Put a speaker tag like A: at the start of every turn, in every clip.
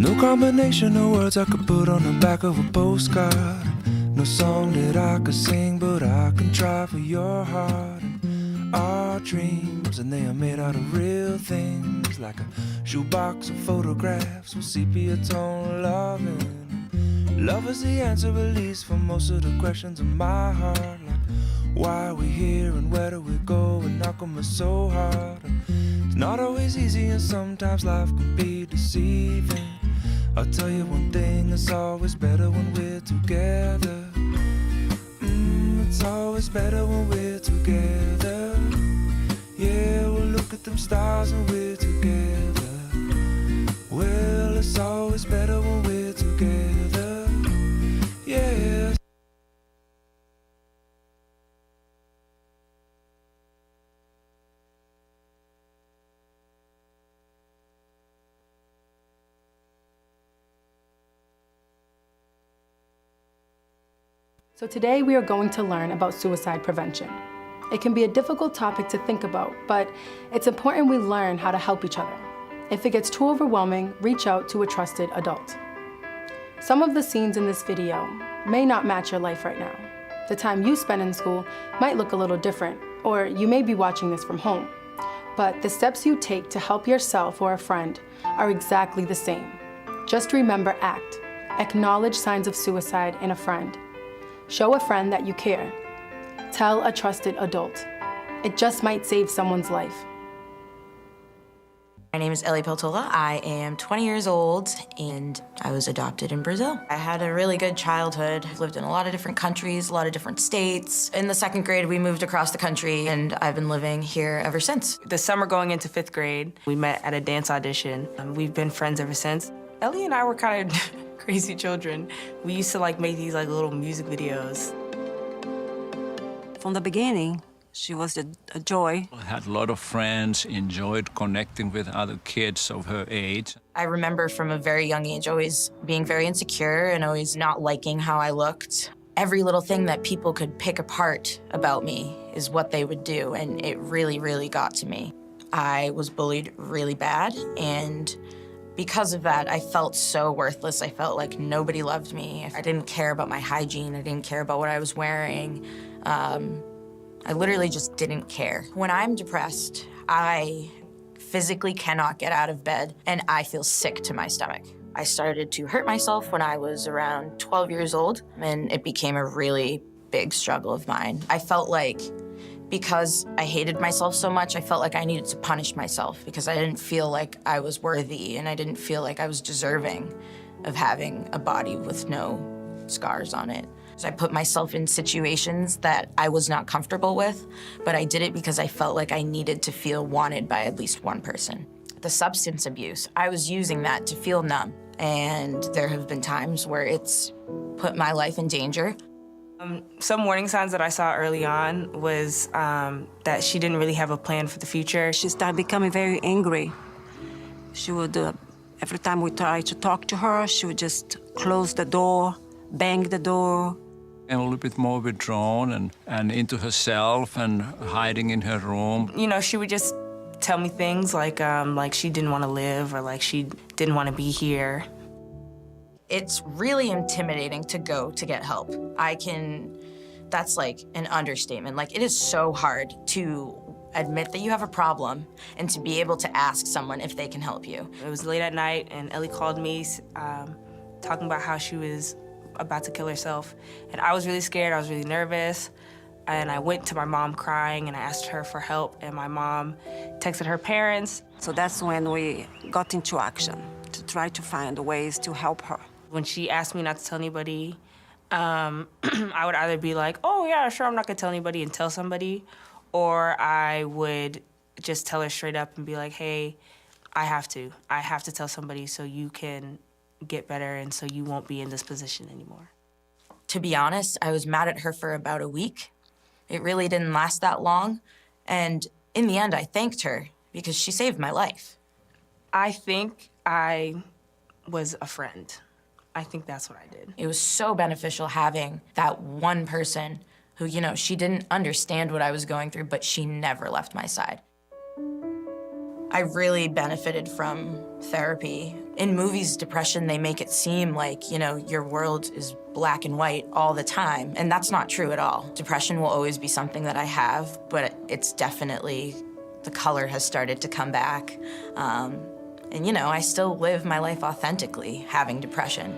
A: no combination of words I could put on the back of a postcard. No song that I could sing, but I can try for your heart. And our dreams, and they are made out of real things, like a shoebox of photographs with sepia tone loving. Love is the answer, at least, for most of the questions in my heart. Like, why are we here and where do we go, and how come it's so hard? And it's not always easy, and sometimes life can be deceiving. I'll tell you one thing, it's always better when we're together. It's always better when we're together. Yeah, we'll look at them stars and we're together. Well, it's always better when we're together. Yeah.
B: So today we are going to learn about suicide prevention. It can be a difficult topic to think about, but it's important we learn how to help each other. If it gets too overwhelming, reach out to a trusted adult. Some of the scenes in this video may not match your life right now. The time you spend in school might look a little different, or you may be watching this from home. But the steps you take to help yourself or a friend are exactly the same. Just remember ACT. Acknowledge signs of suicide in a friend. Show a friend that you care. Tell a trusted adult. It just might save someone's life.
C: My name is Ellie Peltola. I am 20 years old and I was adopted in Brazil. I had a really good childhood. I've lived in a lot of different countries, a lot of different states. In the second grade, we moved across the country and I've been living here ever since.
D: The summer going into fifth grade, we met at a dance audition. We've been friends ever since. Ellie and I were kind of crazy children. We used to make these little music videos.
E: From the beginning, she was a joy.
F: I had a lot of friends, enjoyed connecting with other kids of her age.
C: I remember from a very young age always being very insecure and always not liking how I looked. Every little thing that people could pick apart about me is what they would do, and it really, really got to me. I was bullied really bad, and because of that, I felt so worthless. I felt like nobody loved me. I didn't care about my hygiene. I didn't care about what I was wearing. I literally just didn't care. When I'm depressed, I physically cannot get out of bed, and I feel sick to my stomach. I started to hurt myself when I was around 12 years old, and it became a really big struggle of mine. I felt like because I hated myself so much, I felt like I needed to punish myself because I didn't feel like I was worthy and I didn't feel like I was deserving of having a body with no scars on it. So I put myself in situations that I was not comfortable with, but I did it because I felt like I needed to feel wanted by at least one person. The substance abuse, I was using that to feel numb, and there have been times where it's put my life in danger.
D: Some warning signs that I saw early on was that she didn't really have a plan for the future.
E: She started becoming very angry. She would, every time we tried to talk to her, she would just close the door, bang the door.
F: And a little bit more withdrawn and into herself and hiding in her room.
D: You know, she would just tell me things like she didn't want to live or like she didn't want to be here.
C: It's really intimidating to go to get help. That's like an understatement. Like, it is so hard to admit that you have a problem and to be able to ask someone if they can help you.
D: It was late at night and Ellie called me talking about how she was about to kill herself. And I was really scared, I was really nervous. And I went to my mom crying and I asked her for help, and my mom texted her parents.
E: So that's when we got into action to try to find ways to help her.
D: When she asked me not to tell anybody, I would either be like, oh yeah, sure, I'm not gonna tell anybody and tell somebody, or I would just tell her straight up and be like, hey, I have to tell somebody so you can get better and so you won't be in this position anymore.
C: To be honest, I was mad at her for about a week. It really didn't last that long. And in the end, I thanked her because she saved my life.
D: I think I was a friend. I think that's what I did.
C: It was so beneficial having that one person who, you know, she didn't understand what I was going through, but she never left my side. I really benefited from therapy. In movies, depression, they make it seem like, your world is black and white all the time, and that's not true at all. Depression will always be something that I have, but it's definitely, the color has started to come back. I still live my life authentically, having depression.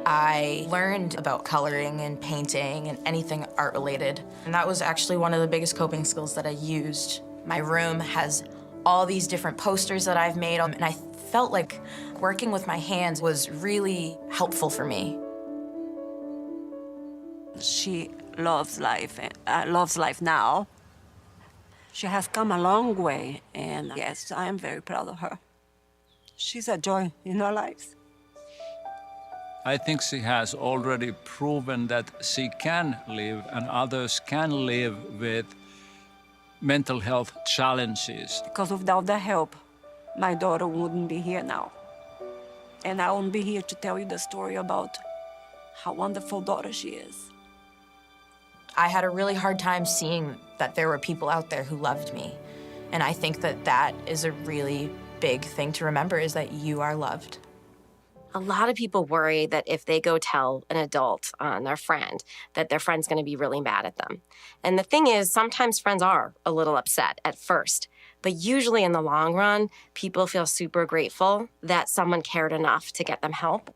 C: I learned about coloring and painting and anything art-related, and that was actually one of the biggest coping skills that I used. My room has all these different posters that I've made, and I felt like working with my hands was really helpful for me.
E: She loves life now. She has come a long way, and yes, I am very proud of her. She's a joy in our lives.
F: I think she has already proven that she can live and others can live with mental health challenges.
E: Because without the help, my daughter wouldn't be here now. And I won't be here to tell you the story about how wonderful daughter she is.
C: I had a really hard time seeing that there were people out there who loved me. And I think that that is a really big thing to remember, is that you are loved.
G: A lot of people worry that if they go tell an adult on their friend, that their friend's going to be really mad at them. And the thing is, sometimes friends are a little upset at first, but usually in the long run, people feel super grateful that someone cared enough to get them help.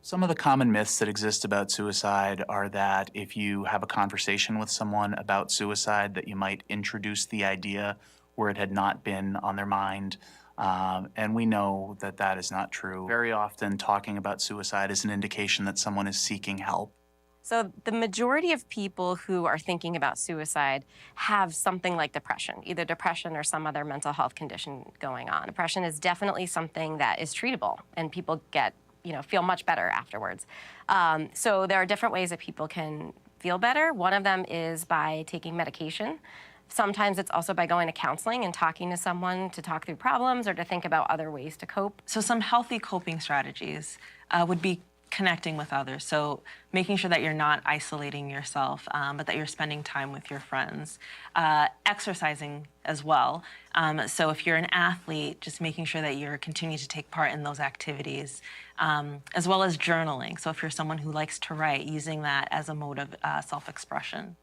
H: Some of the common myths that exist about suicide are that if you have a conversation with someone about suicide, that you might introduce the idea where it had not been on their mind. And we know that that is not true. Very often, talking about suicide is an indication that someone is seeking help.
G: So the majority of people who are thinking about suicide have something like depression, either depression or some other mental health condition going on. Depression is definitely something that is treatable, and people get, feel much better afterwards. So there are different ways that people can feel better. One of them is by taking medication. Sometimes it's also by going to counseling and talking to someone to talk through problems or to think about other ways to cope.
I: So some healthy coping strategies would be connecting with others. So making sure that you're not isolating yourself, but that you're spending time with your friends. Exercising as well. So if you're an athlete, just making sure that you're continuing to take part in those activities, as well as journaling. So if you're someone who likes to write, using that as a mode of self-expression.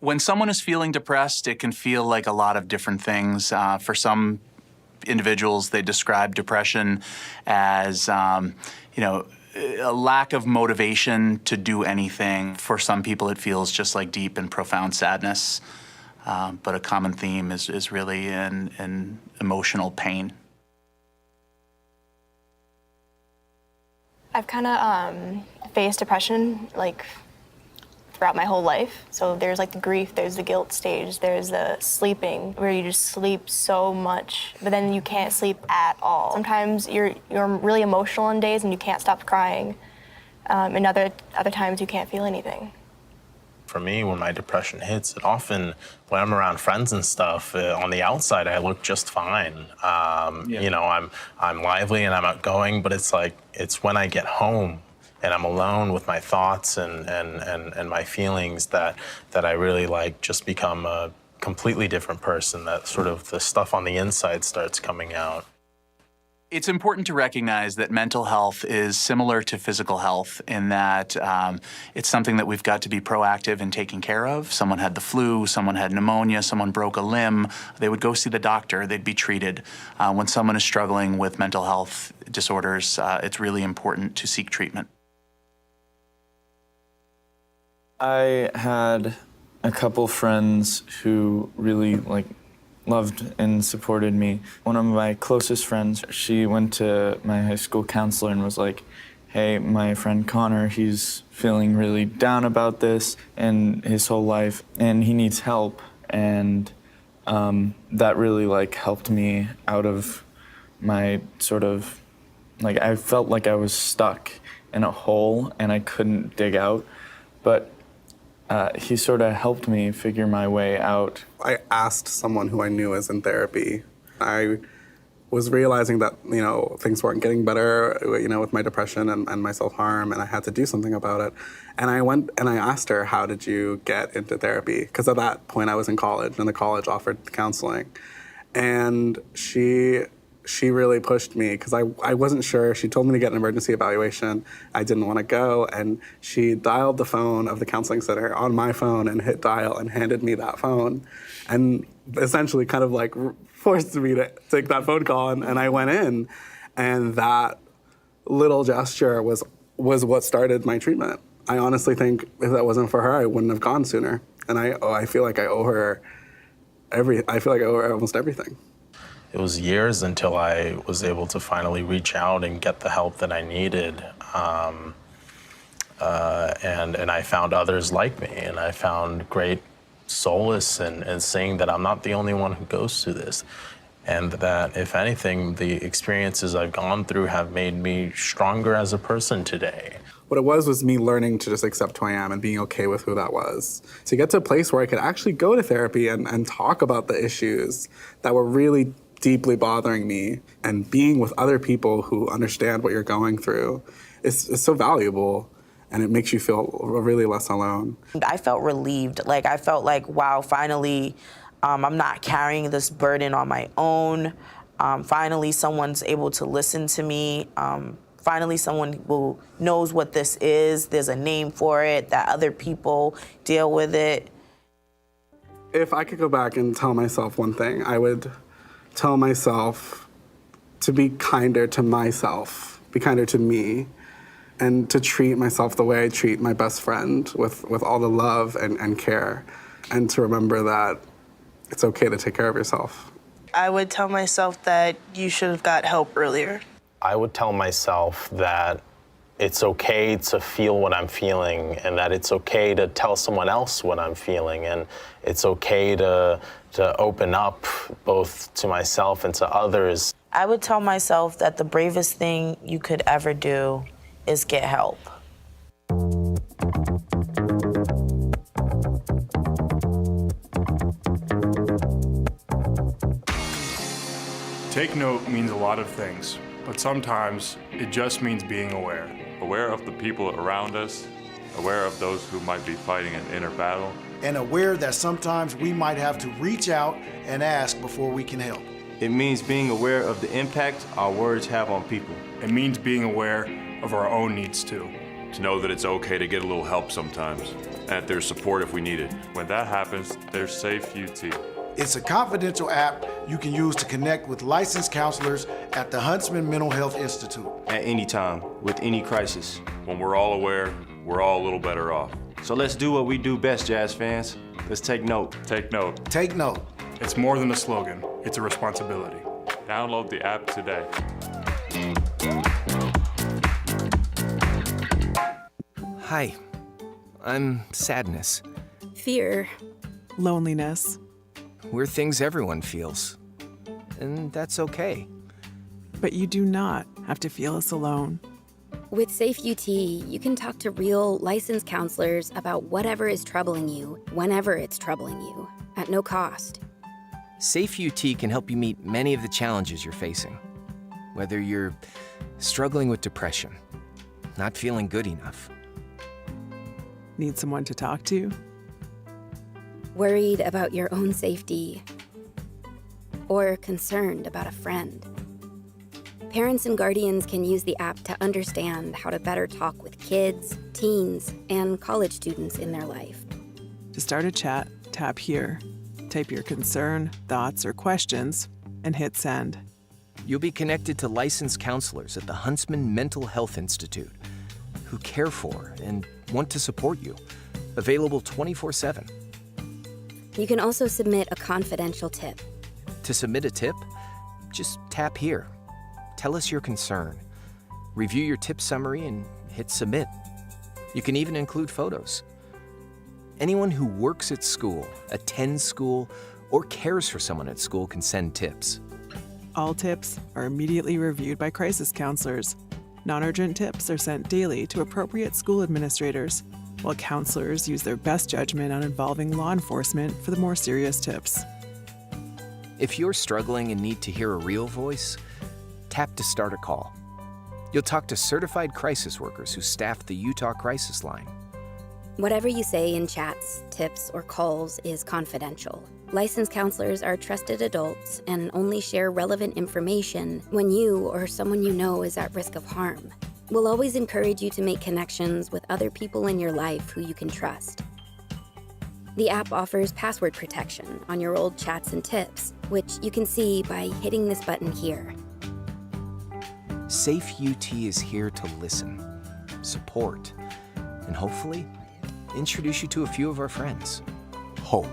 H: When someone is feeling depressed, it can feel like a lot of different things. For some individuals, they describe depression as, a lack of motivation to do anything. For some people, it feels just like deep and profound sadness. But a common theme is really an emotional pain.
J: I've kind of faced depression throughout my whole life. So there's the grief, there's the guilt stage, there's the sleeping where you just sleep so much, but then you can't sleep at all. Sometimes you're really emotional on days and you can't stop crying, and other times you can't feel anything.
K: For me, when my depression hits, it often, when I'm around friends and stuff, on the outside, I look just fine. I'm lively and I'm outgoing, but it's when I get home and I'm alone with my thoughts and my feelings that I really just become a completely different person, that sort of the stuff on the inside starts coming out.
H: It's important to recognize that mental health is similar to physical health in that it's something that we've got to be proactive in taking care of. Someone had the flu, someone had pneumonia, someone broke a limb, they would go see the doctor, they'd be treated. When someone is struggling with mental health disorders, it's really important to seek treatment.
L: I had a couple friends who really loved and supported me. One of my closest friends, she went to my high school counselor and was like, hey, my friend Connor, he's feeling really down about this and his whole life, and he needs help. And that really helped me out of my I felt like I was stuck in a hole and I couldn't dig out. But he sort of helped me figure my way out.
M: I asked someone who I knew was in therapy. I was realizing that, things weren't getting better, with my depression and my self-harm, and I had to do something about it. And I went and I asked her, how did you get into therapy? Because at that point I was in college, and the college offered counseling. And she really pushed me, because I wasn't sure. She told me to get an emergency evaluation. I didn't want to go, and she dialed the phone of the counseling center on my phone and hit dial and handed me that phone, and essentially kind of like forced me to take that phone call, and I went in, and that little gesture was what started my treatment. I honestly think if that wasn't for her, I wouldn't have gone sooner, and I feel like I owe her almost everything.
K: It was years until I was able to finally reach out and get the help that I needed. And I found others like me, and I found great solace in seeing that I'm not the only one who goes through this, and that, if anything, the experiences I've gone through have made me stronger as a person today.
M: What it was me learning to just accept who I am and being okay with who that was. To get to a place where I could actually go to therapy and talk about the issues that were really deeply bothering me, and being with other people who understand what you're going through is so valuable, and it makes you feel really less alone.
C: I felt relieved. I felt like, wow, finally, I'm not carrying this burden on my own. Finally, someone's able to listen to me. Finally, someone who knows what this is. There's a name for it, that other people deal with it.
M: If I could go back and tell myself one thing, I would tell myself to be kinder to myself, be kinder to me, and to treat myself the way I treat my best friend, with all the love and care, and to remember that it's okay to take care of yourself.
N: I would tell myself that you should have got help earlier.
K: I would tell myself that it's okay to feel what I'm feeling, and that it's okay to tell someone else what I'm feeling, and it's okay to open up both to myself and to others.
C: I would tell myself that the bravest thing you could ever do is get help.
O: Take note means a lot of things, but sometimes it just means being aware.
P: Aware of the people around us, aware of those who might be fighting an inner battle,
Q: and aware that sometimes we might have to reach out and ask before we can help.
R: It means being aware of the impact our words have on people.
O: It means being aware of our own needs too.
P: To know that it's okay to get a little help sometimes, and that there's support if we need it. When that happens, there's Safe UT.
Q: It's a confidential app you can use to connect with licensed counselors at the Huntsman Mental Health Institute.
R: At any time, with any crisis.
P: When we're all aware, we're all a little better off.
R: So let's do what we do best, Jazz fans. Let's take note.
P: Take note.
Q: Take note.
O: It's more than a slogan, it's a responsibility.
P: Download the app today.
S: Hi, I'm sadness.
T: Fear. Loneliness.
S: We're things everyone feels, and that's okay.
T: But you do not have to feel us alone.
U: With Safe UT, you can talk to real, licensed counselors about whatever is troubling you, whenever it's troubling you, at no cost.
S: Safe UT can help you meet many of the challenges you're facing. Whether you're struggling with depression, not feeling good enough.
T: Need someone to talk to?
U: Worried about your own safety, or concerned about a friend. Parents and guardians can use the app to understand how to better talk with kids, teens, and college students in their life.
T: To start a chat, tap here. Type your concern, thoughts, or questions, and hit send.
S: You'll be connected to licensed counselors at the Huntsman Mental Health Institute who care for and want to support you. Available 24/7.
U: You can also submit a confidential tip.
S: To submit a tip, just tap here. Tell us your concern. Review your tip summary and hit submit. You can even include photos. Anyone who works at school, attends school, or cares for someone at school can send tips.
T: All tips are immediately reviewed by crisis counselors. Non-urgent tips are sent daily to appropriate school administrators. while counselors use their best judgment on involving law enforcement for the more serious tips.
S: If you're struggling and need to hear a real voice, tap to start a call. You'll talk to certified crisis workers who staff the Utah Crisis Line.
U: Whatever you say in chats, tips, or calls is confidential. Licensed counselors are trusted adults and only share relevant information when you or someone you know is at risk of harm. We'll always encourage you to make connections with other people in your life who you can trust. The app offers password protection on your old chats and tips, which you can see by hitting this button here.
S: Safe UT is here to listen, support, and hopefully introduce you to a few of our friends. Hope.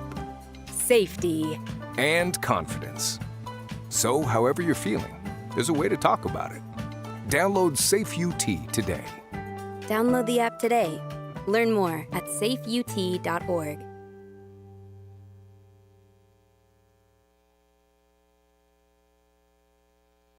U: Safety.
A: And confidence. So, however you're feeling, there's a way to talk about it. Download Safe UT today.
U: Download the app today. Learn more at safeut.org.